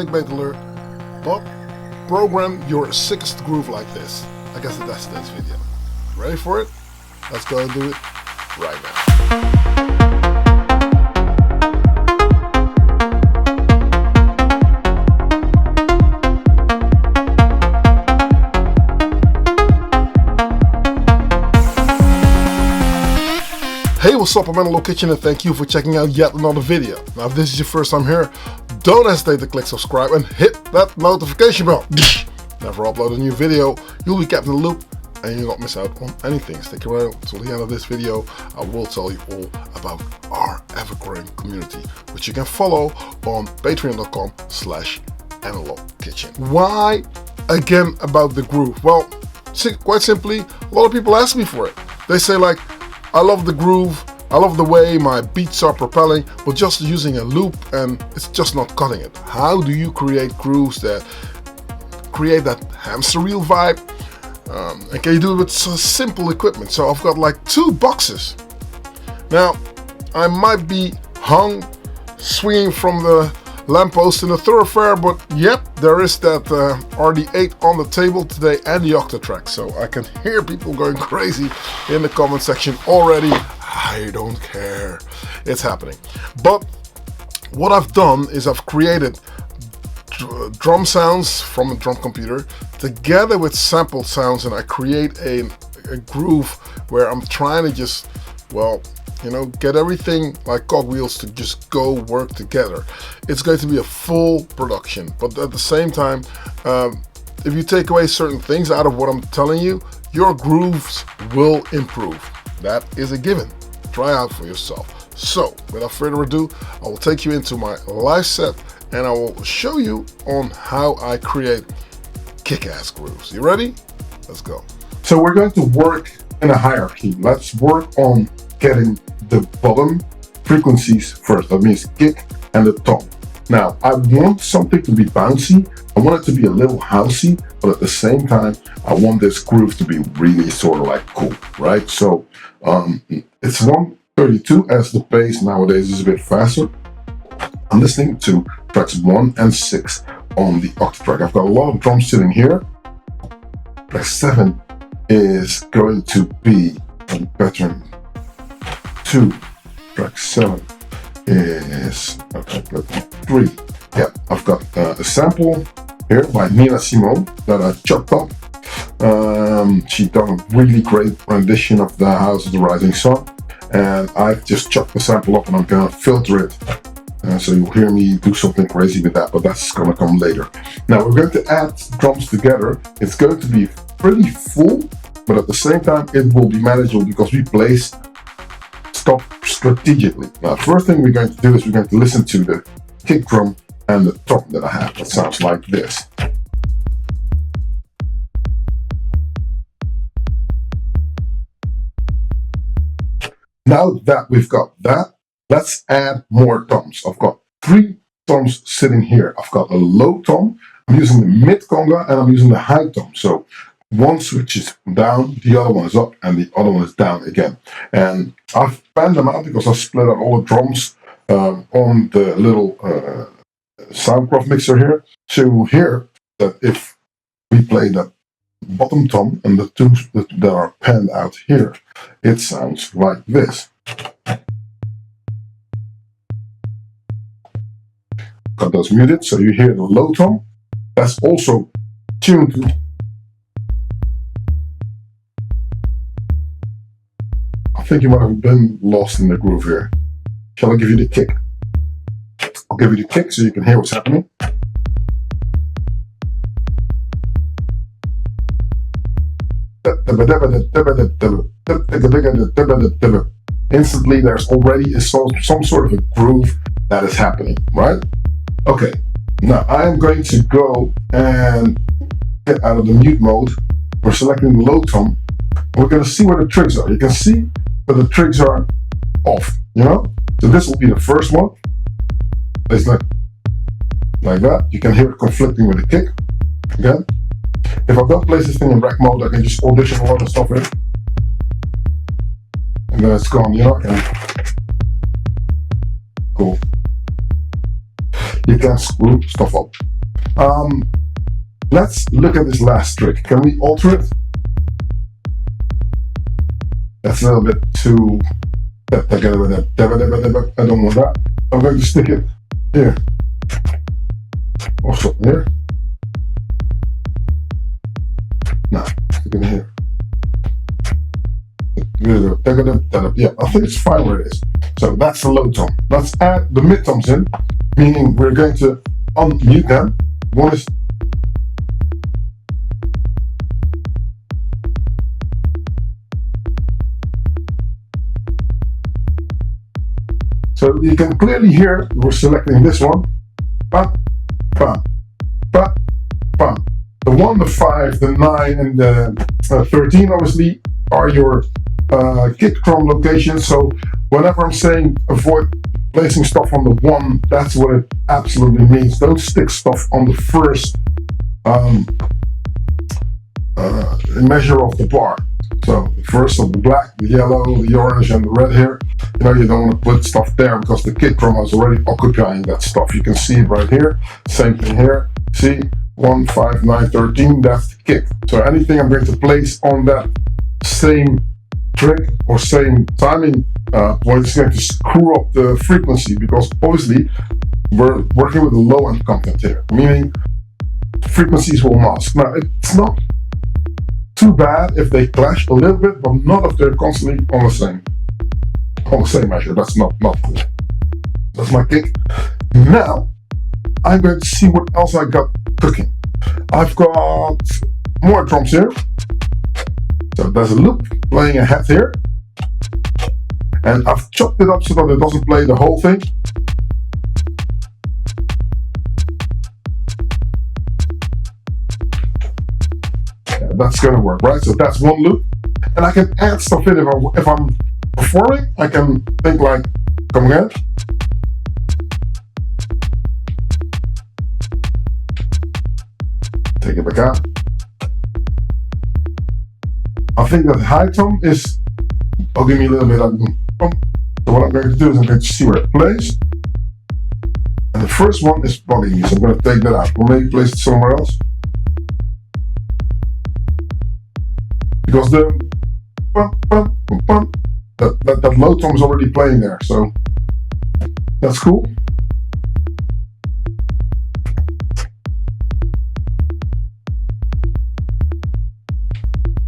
clickbait alert, but program your sickest groove like this. I guess that's this video. Ready for it? Let's go and do it right now. Hey, what's up? I'm in the kitchen and thank you for checking out yet another video. Now, if this is your first time here, don't hesitate to click subscribe and hit that notification bell. Never upload a new video, you'll be kept in the loop and you'll not miss out on anything. Stick around till the end of this video. I will tell you all about our ever-growing community, which you can follow on patreon.com/analogkitchen. Why again about the groove? Well, quite simply, a lot of people ask me for it. They say like, I love the groove, I love the way my beats are propelling, but just using a loop and it's just not cutting it. How do you create grooves that create that hamster wheel vibe? And can you do it with simple equipment? So I've got like 2 boxes. Now, I might be hung swinging from the lamppost in a thoroughfare, but yep, there is that RD8 on the table today and the Octatrack, so I can hear people going crazy in the comment section already. I don't care, it's happening. But what I've done is I've created drum sounds from a drum computer together with sampled sounds, and I create a groove where I'm trying to just, well, you know, get everything like cogwheels to just go work together. It's going to be a full production, but at the same time, if you take away certain things out of what I'm telling you, your grooves will improve. That is a given. Try out for yourself. So, without further ado, I will take you into my live set and I will show you on how I create kick-ass grooves. You ready? Let's go. So we're going to work in a hierarchy. Let's work on getting the bottom frequencies first. That means kick and the tom. Now, I want something to be bouncy. I want it to be a little housey, but at the same time, I want this groove to be really sort of like cool, right? So it's 132 as the pace nowadays is a bit faster. I'm listening to tracks 1 and 6 on the Octatrack. I've got a lot of drums sitting here. Track 7 is going to be on pattern 2. Track 7 is pattern 3. Yeah, I've got a sample here by Simone that I chopped up. She done a really great rendition of The House of the Rising Sun, and I've just chopped the sample up and I'm gonna filter it. So you'll hear me do something crazy with that, but that's gonna come later. Now we're going to add drums together. It's going to be pretty full, but at the same time it will be manageable because we place stuff strategically. Now, first thing we're going to do is we're going to listen to the kick drum and the tom that I have. That sounds like this. Now that we've got that, let's add more toms. I've got 3 toms sitting here. I've got a low tom, I'm using the mid conga, and I'm using the high tom. So one switch is down, the other one is up, and the other one is down again. And I've panned them out because I split out all the drums on the little Soundcraft mixer here. So you'll hear that if we play the bottom tom and the 2 that are panned out here, it sounds like this. Got those muted, so you hear the low tom. That's also tuned to. I think you might have been lost in the groove here. Shall I give you the kick? I'll give you the kick so you can hear what's happening. Instantly, there's already some sort of a groove that is happening, right? Okay, now I am going to go and get out of the mute mode. We're selecting the low tom. We're going to see where the trigs are. You can see that the trigs are off, you know? So this will be the first one. It's like that. You can hear it conflicting with the kick. Again. If I don't place this thing in rack mode, I can just audition a lot of stuff in. And then it's gone, you know? And cool. You can screw stuff up. Let's look at this last trick. Can we alter it? That's a little bit too together with that. I don't want that. I'm going to stick it here. Also here. No, stick it here. Yeah, I think it's fine where it is. So that's the low tom. Let's add the mid toms in, meaning we're going to unmute them. One is so you can clearly hear we're selecting this one. Bam, bam, bam, bam. The 1, the 5, the 9, and the 13 obviously are your kick drum locations. So whenever I'm saying avoid placing stuff on the 1, that's what it absolutely means. Don't stick stuff on the first measure of the bar. So first of the black, the yellow, the orange, and the red here. You know, you don't want to put stuff there because the kick drum is already occupying that stuff. You can see it right here. Same thing here. See, 1, 5, 9, 13. That's the kick. So anything I'm going to place on that same trick or same timing point is going to screw up the frequency, because obviously we're working with a low end content here, meaning frequencies will mask. Now it's not too bad if they clash a little bit, but not if they're constantly on the same measure. That's not cool. That's my kick. Now I'm going to see what else I got cooking. I've got more drums here. So there's a loop playing ahead here, and I've chopped it up so that it doesn't play the whole thing. Yeah, that's gonna work, right? So that's one loop, and I can add stuff in if I'm performing. I can think like, come again. Take it back out. I think that high tom is, I'll give me a little bit of bump. So what I'm going to do is I'm going to see where it plays. And the first one is bugging me, so I'm going to take that out. Or maybe place it somewhere else. Because the bump, bump, bump, bump, that low tom is already playing there, so that's cool.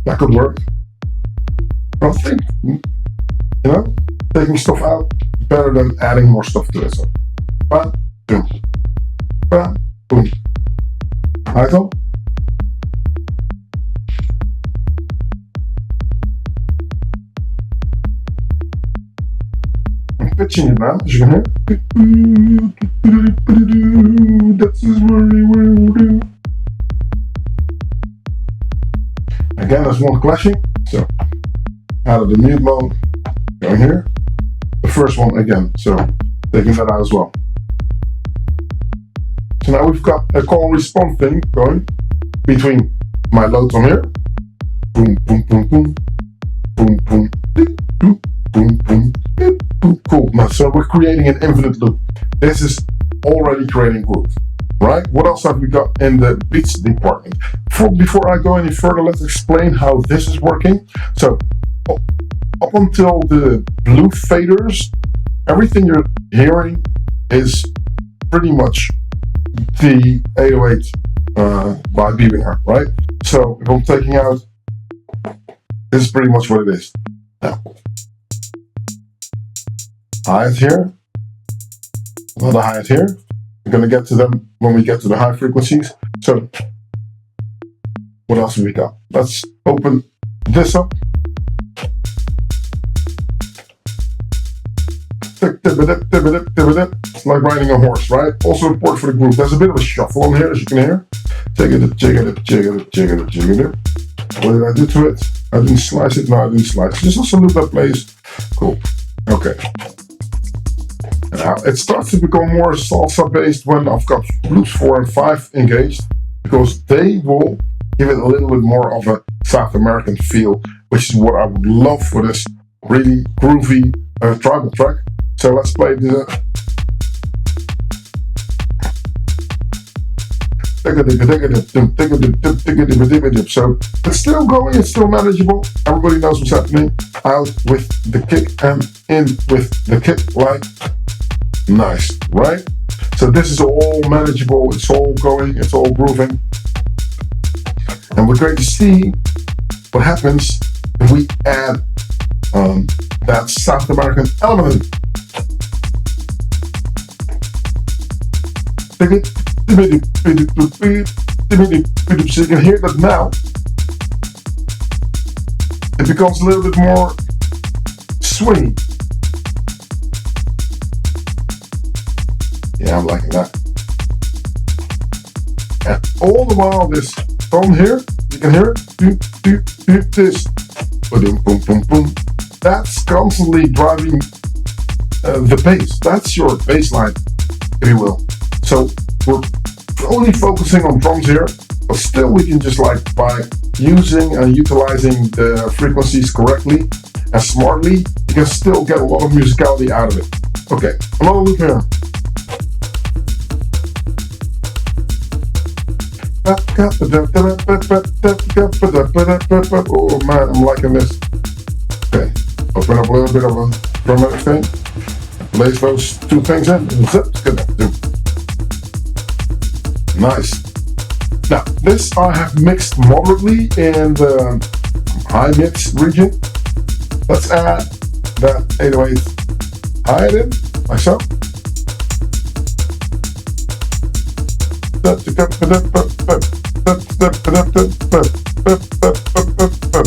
That could work. I think, you know, taking stuff out better than adding more stuff to it. So, bam, boom, bam, boom. High tom. I'm pitching it now, as you can hear. That's what we will do. Again, there's one clashing, so out of the mute mode, going here. The first one again, so taking that out as well. So now we've got a call response thing going between my low tom here. Boom, boom, boom, boom, boom, boom, boom, boom, boom, boom, boom. Cool. Now, so we're creating an infinite loop. This is already creating groove. Right? What else have we got in the beats department? Before I go any further, let's explain how this is working. So, up until the blue faders, everything you're hearing is pretty much the 808 by Biebinger, right? So, if I'm taking out, this is pretty much what it is. Now, hi-hat here, another hi-hat here. We're going to get to them when we get to the high frequencies. So, what else have we got? Let's open this up. It's like riding a horse, right? Also important for the groove. There's a bit of a shuffle on here, as you can hear. Jig it up, jig it up, jig it up, jig it up, jig it up. What did I do to it? I didn't slice it. No, I didn't slice it. Just also loop that plays. Cool. Okay. Now, it starts to become more salsa based when I've got loops 4 and 5 engaged, because they will give it a little bit more of a South American feel, which is what I would love for this really groovy tribal track. So let's play the So it's still going, it's still manageable. Everybody knows what's happening. Out with the kick and in with the kick, like nice, right? So this is all manageable, it's all going, it's all grooving. And we're going to see what happens if we add that South American element. So you can hear that now. It becomes a little bit more swingy. Yeah, I'm liking that. And all the while, this tone here, you can hear it. This. Boom, boom, boom, boom. That's constantly driving the bass. That's your bass line, if you will. So we're only focusing on drums here, but still we can just like by using and utilizing the frequencies correctly and smartly, you can still get a lot of musicality out of it. Okay, another loop here. Oh man, I'm liking this. Okay, open up a little bit of a dramatic thing. Place those two things in. Nice. Now, this I have mixed moderately in the high mix region. Let's add that 808 hi-hat in, like so.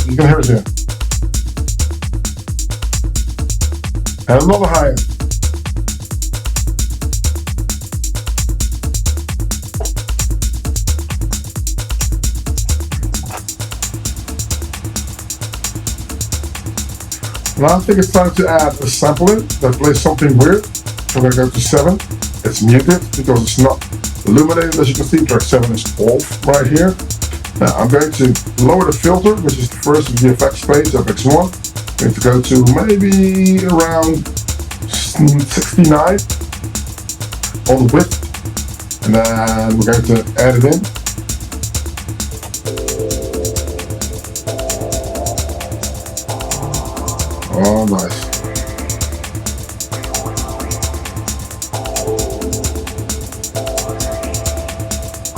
You can hear it here. And another hi-hat. Now I think it's time to add a sample in that plays something weird. So we're going to go to 7. It's muted because it's not illuminated. As you can see, track 7 is off right here. Now I'm going to lower the filter, which is the first of the effects page of X1. I'm going to go to maybe around 69 on width. And then we're going to add it in. Oh, nice.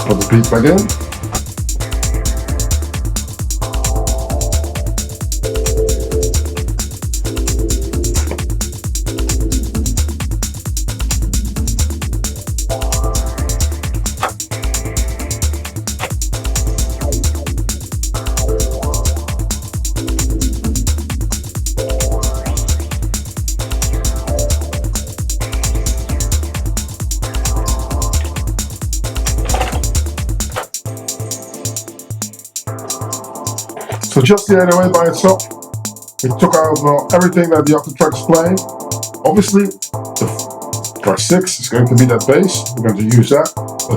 Put the beat back in. So just the 808 by itself, we took out everything that the Octatrack is playing. Obviously, the track 6 is going to be that bass. We're going to use that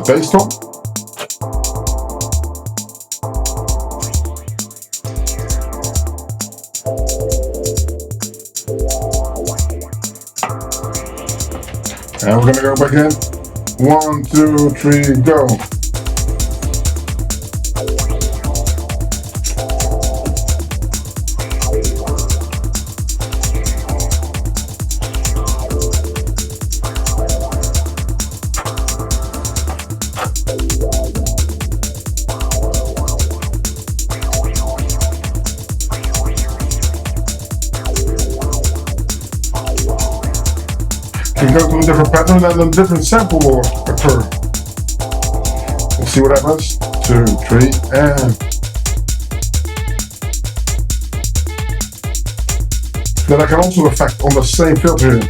bass tom. And we're going to go back in. 1, 2, 3, go. You go to a different pattern and a different sample will occur. We'll see what happens. 2, 3, and then I can also affect on the same filter here.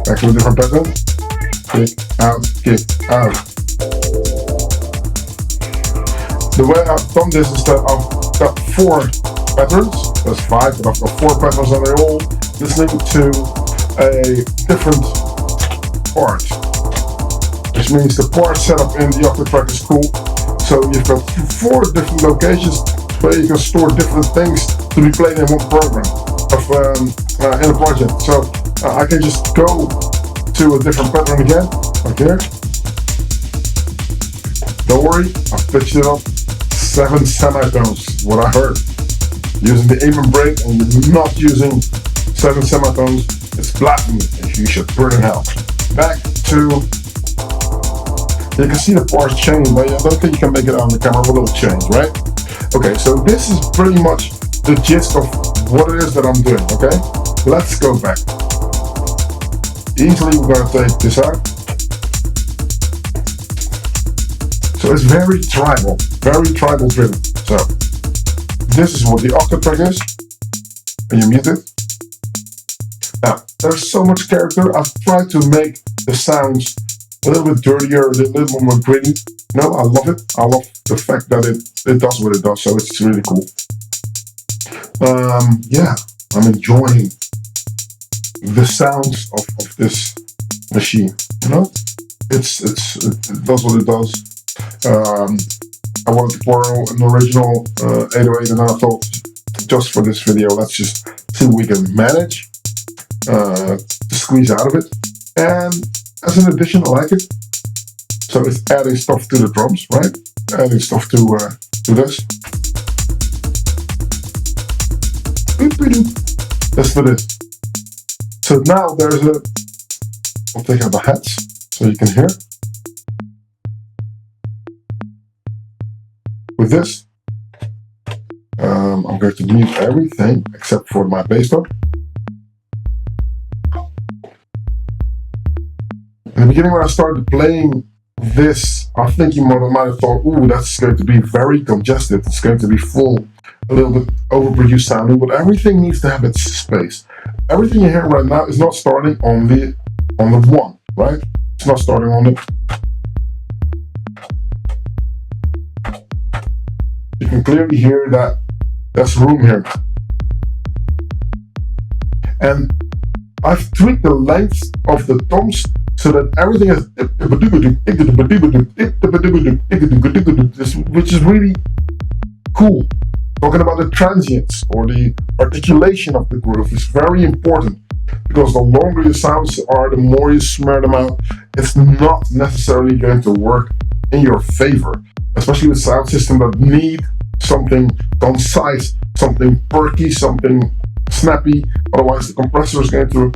Back to a different pattern. Kick out, kick out. The way I've done this is that I've got 4 patterns. That's 5, but I've got 4 patterns and they're all listening to a different part. Which means the part setup in the Octatrack is cool. So you've got 4 different locations where you can store different things to be played in one program in a project. So I can just go to a different pattern again. Like here. Don't worry, I pitched it up 7 semitones, what I heard. Using the aim and break and you're not using 7 semitones, it's blasphemy. You should burn in hell. Back to, you can see the parts change, but I don't think you can make it on the camera with a little change, right? Okay, so this is pretty much the gist of what it is that I'm doing, okay? Let's go back. Easily we're gonna take this out. So it's very tribal driven. So this is what the Octatrack is, and you mute it. Now, there's so much character. I've tried to make the sounds a little bit dirtier, a little more gritty. No, I love it. I love the fact that it does what it does, so it's really cool. Yeah, I'm enjoying the sounds of this machine. You know, it does what it does. I wanted to borrow an original 808, and then I thought, just for this video, let's just see what we can manage to squeeze out of it. And as an addition, I like it. So it's adding stuff to the drums, right? Adding stuff to this. That's for this. So now there's a, I'll take out the hats so you can hear. With this, I'm going to mute everything except for my bass drum. In the beginning, when I started playing this, I think you might have thought, ooh, that's going to be very congested. It's going to be full, a little bit overproduced sounding, but everything needs to have its space. Everything you hear right now is not starting on the one, right? It's not starting on the. You can clearly hear that there's room here. And I've tweaked the length of the toms so that everything is, which is really cool. Talking about the transients or the articulation of the groove is very important, because the longer your sounds are, the more you smear them out. It's not necessarily going to work in your favor, especially with sound systems that need something concise, something perky, something snappy. Otherwise the compressor is going to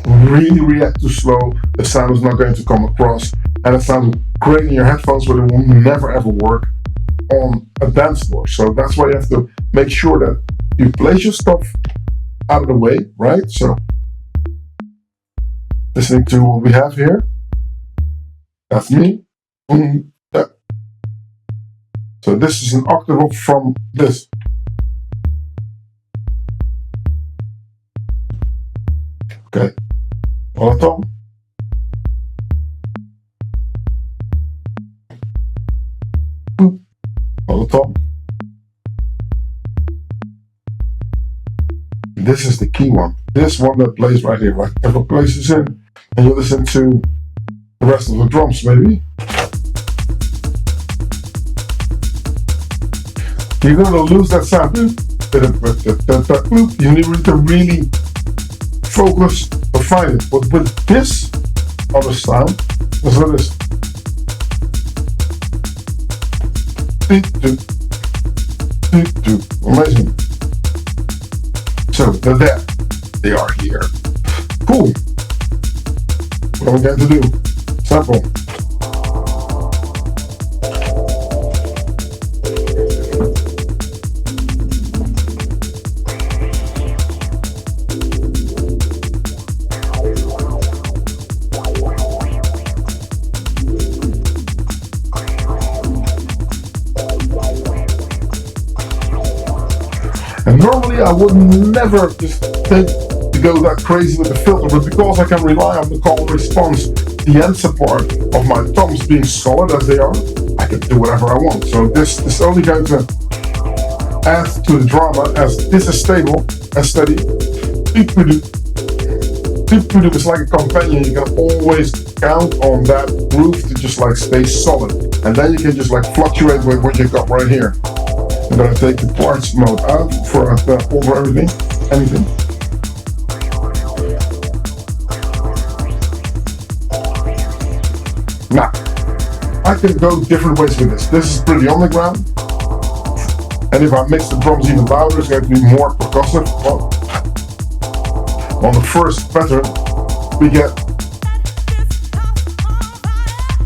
really react too slow. The sound is not going to come across, and it sounds great in your headphones, but it will never ever work on a dance floor. So that's why you have to make sure that you place your stuff out of the way, right? So listening to what we have here, that's me. So this is an octave from this. Okay, on the top. Boop. On the top. This is the key one. This one that plays right here, right? If I place this in, and you listen to the rest of the drums, maybe. You're going to lose that sound. You need to really focus to find it. But with this other sound, listen to this. Amazing. So they're there. They are here. Cool. What are we going to do? Sample. And normally I would never just think to go that crazy with the filter, but because I can rely on the call and response, the answer part of my toms being solid as they are, I can do whatever I want. So this is only going to add to the drama, as this is stable and steady. It's like a companion. You can always count on that groove to just like stay solid, and then you can just like fluctuate with what you got right here. I'm going to take the parts mode out for over everything, anything. Now, I can go different ways with this. This is pretty on the ground. And if I mix the drums even louder, it's going to be more percussive. Well, on the first pattern, we get,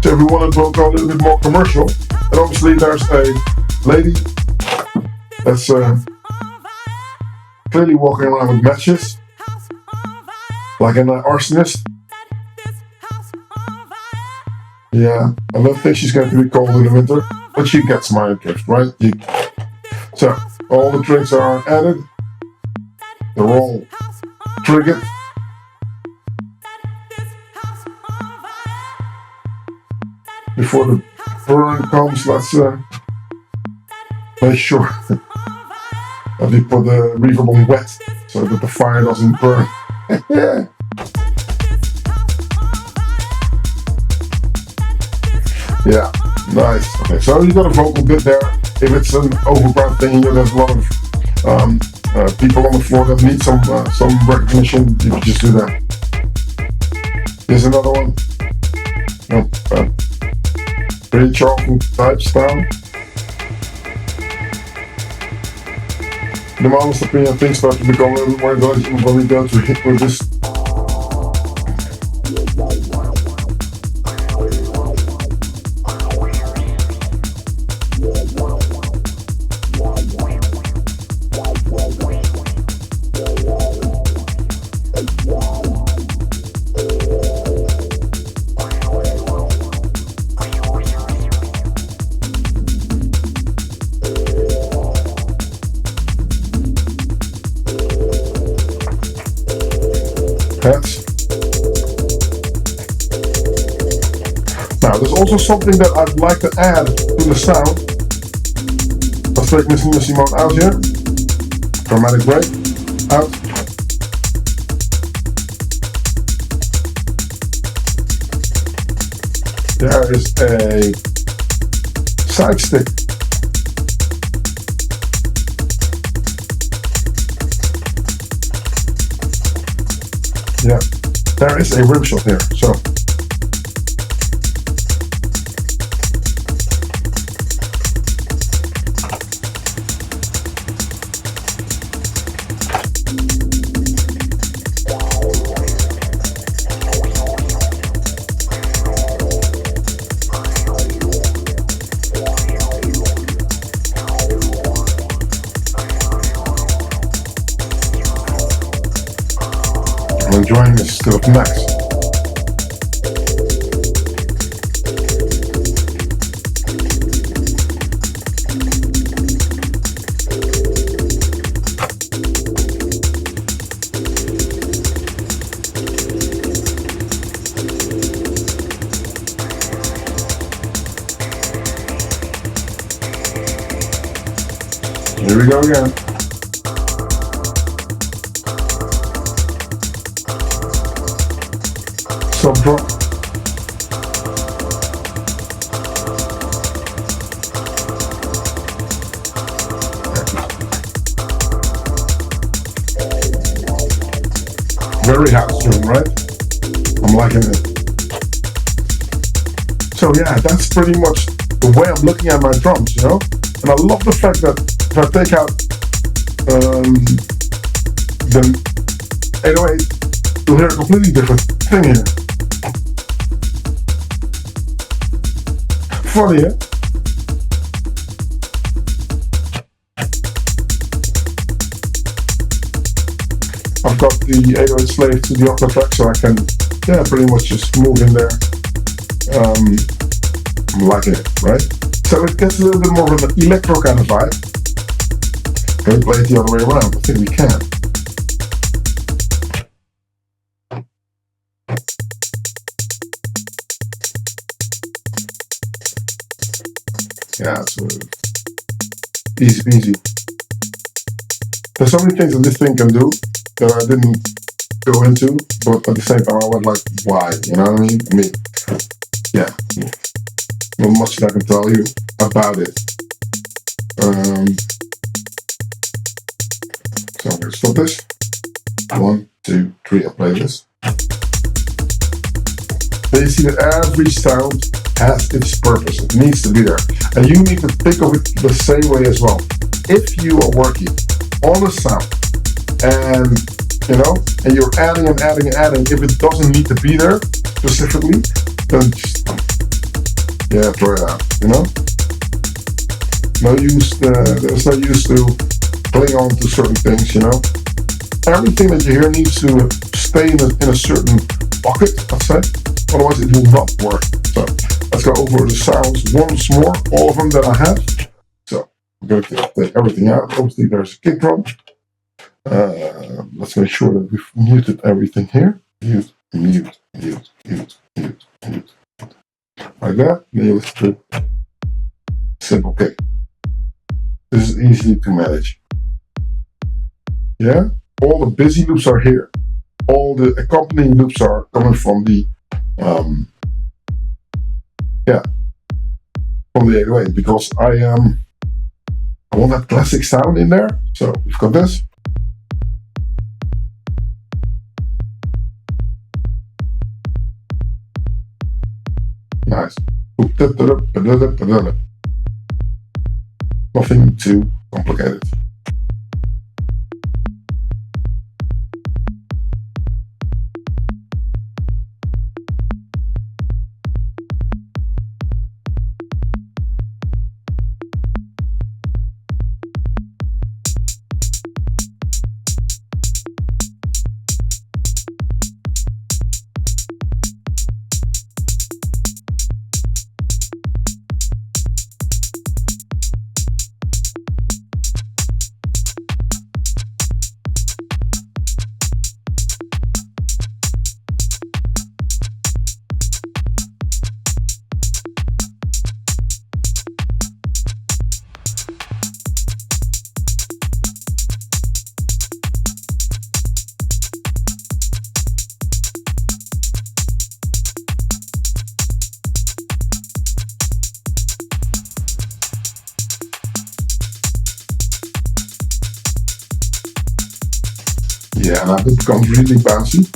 so if we want to go a little bit more commercial, and obviously there's a lady that's clearly walking around with matches, like an arsonist. Yeah, I don't think she's going to be cold in the winter, but she gets my drift, right? So, all the drinks are added, they're all triggered. Before the burn comes, let's make sure that we put the reverb on wet so that the fire doesn't burn. Yeah. Yeah, nice. Okay, so you got a vocal bit there. If it's an overground thing, there's a lot of people on the floor that need some recognition. You can just do that. Here's another one. Pretty charming type style. In my honest opinion, things start to become a little bit more intelligent when we go to hit with this. Now, there's also something that I'd like to add to the sound. Let's take Mr. Simone out here. Chromatic break, out. There is a side stick. Yeah, there is a rim shot here, so. I'm enjoying this still up next. Here we go again. Sub drop. Very house tune, right? I'm liking it. So yeah, that's pretty much the way I'm looking at my drums, you know? And I love the fact that if I take out the 808, you'll hear a completely different thing here. Funny, eh? I've got the 808 slave to the Octatrack, so I can, yeah, pretty much just move in there. I'm liking it, right? So it gets a little bit more of an electro kind of vibe. Can we play it the other way around? I think we can. Yeah, it's easy peasy. There's so many things that this thing can do that I didn't go into, but at the same time I was like, why? You know what I mean? Yeah. Not much that I can tell you about it. So I'm going to stop this. 1, 2, 3, I'll play this. then you see that every sound has its purpose. It needs to be there. And you need to think of it the same way as well. If you are working on a sound and and you're adding and adding and adding, if it doesn't need to be there specifically, then just throw it out, No use, there's no use to cling on to certain things, Everything that you hear needs to stay in a certain bucket, let's say, otherwise it will not work. So let's go over the sounds once more, all of them that I have. So I'm going to take everything out. Obviously there's a kick drum. Let's make sure that we've muted everything here. Mute. Like that. Then you listen to simple kick. This is easy to manage. Yeah? All the busy loops are here. All the accompanying loops are coming from the from the 808, because I want that classic sound in there. So we've got this. Nice. Nothing too complicated. Yeah, now it becomes really bouncy.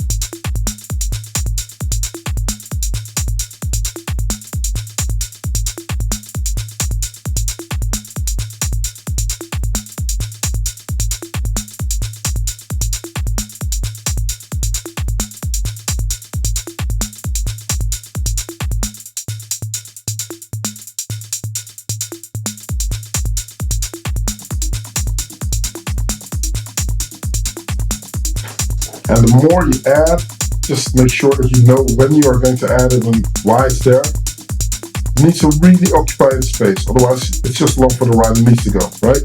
And the more you add, just make sure that you know when you are going to add it and why it's there. It needs to really occupy its space, otherwise it's just along for the ride and needs to go, right?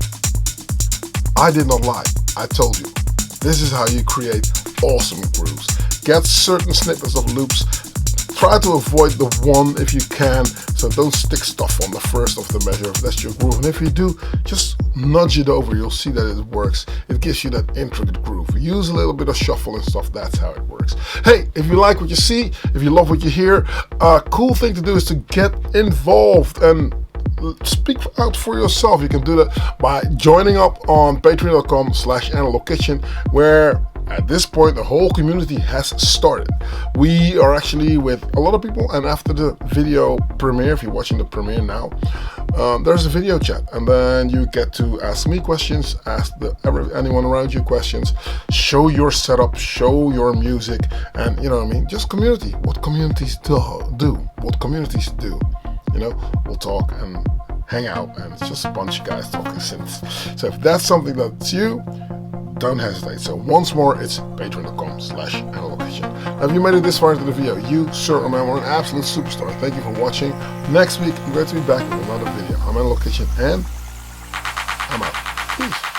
I did not lie, I told you. This is how you create awesome grooves. Get certain snippets of loops. Try to avoid the one if you can, so don't stick stuff on the first of the measure if that's your groove. And if you do, just nudge it over, you'll see that it works. It gives you that intricate groove. Use a little bit of shuffle and stuff, that's how it works. Hey, if you like what you see, if you love what you hear, a cool thing to do is to get involved and speak out for yourself. You can do that by joining up on patreon.com/analogkitchen, where at this point the whole community has started. We are actually with a lot of people, and after the video premiere, if you're watching the premiere now, there's a video chat, and then you get to ask me questions, ask anyone around you questions, show your setup, show your music, and just community. What communities do, what communities do. We'll talk and hang out, and it's just a bunch of guys talking synths. So if that's something that's you, don't hesitate. So once more, it's patreon.com/analogkitchen. Have you made it this far into the video? You certainly are an absolute superstar. Thank you for watching. Next week, I'm going to be back with another video. I'm Analog Kitchen, and I'm out. Peace.